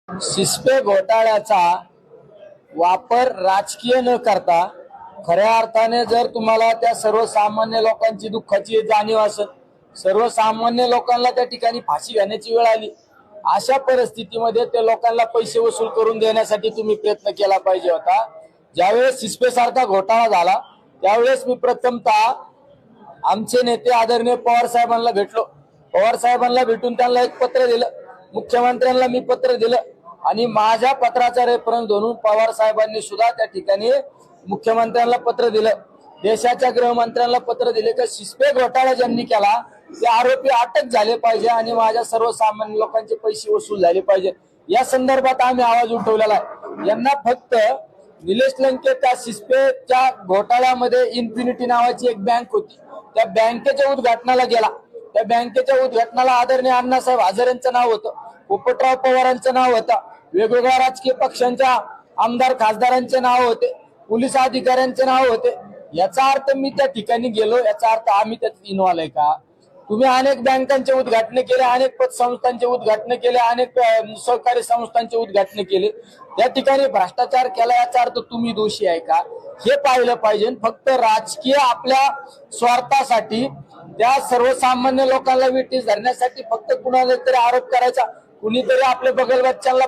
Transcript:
सिस्पे घोटाळ्याचा वापर राजकीय न करता खऱ्या अर्थाने जर तुम्हाला त्या सर्वसामान्य लोकांची दुःखाची जाणीव असेल, सर्वसामान्य लोकांना त्या ठिकाणी फाशी घेण्याची वेळ आली, अशा परिस्थितीमध्ये त्या लोकांना पैसे वसूल करून देण्यासाठी तुम्ही प्रयत्न केला पाहिजे होता। ज्यावेळेस सिस्पे सारखा घोटाळा झाला त्यावेळेस मी प्रथमतः आमचे नेते आदरणीय पवार साहेबांना भेटलो। पवार साहेबांना भेटून त्यांना एक पत्र दिलं, मुख्यमंत्र्यांना मी पत्र दिलं आणि माझ्या पत्राचा रेफरन्स धरून पवार साहेबांनी सुद्धा त्या ठिकाणी मुख्यमंत्र्यांना पत्र दिलं, देशाच्या गृहमंत्र्यांना पत्र दिले की सिस्पे घोटाळा ज्यांनी केला ते आरोपी अटक झाले पाहिजे आणि माझ्या सर्वसामान्य लोकांचे पैसे वसूल झाले पाहिजे। या संदर्भात आम्ही आवाज उठवलेला आहे। यांना फक्त निलेश लंके त्या सिस्पेच्या घोटाळ्यामध्ये इन्फिनिटी नावाची एक बँक होती, त्या बँकेच्या उद्घाटनाला गेला। त्या बँकेच्या उद्घाटनाला आदरणीय अण्णासाहेब हजारे यांचं नाव होतं, पोपटराव पवारांचं नाव होतं, वेगवेगळ्या राजकीय पक्षांच्या आमदार खासदारांचे नाव होते, पोलीस अधिकाऱ्यांचे नाव होते। याचा अर्थ मी त्या ठिकाणी गेलो, याचा अर्थ आम्ही त्यात इन्व्हॉल्व आहे का? तुम्ही अनेक बँकांचे उद्घाटन केले, अनेक पतसंस्थांचे उद्घाटन केले, अनेक सहकारी संस्थांचे उद्घाटन केले, त्या ठिकाणी भ्रष्टाचार केला, याचा अर्थ तुम्ही दोषी आहे का? हे पाहिलं पाहिजे। फक्त राजकीय आपल्या स्वार्थासाठी त्या सर्वसामान्य लोकांना विटीस धरण्यासाठी फक्त कुणाला तरी आरोप करायचा, कुणीतरी आपल्या बगल बच्चांना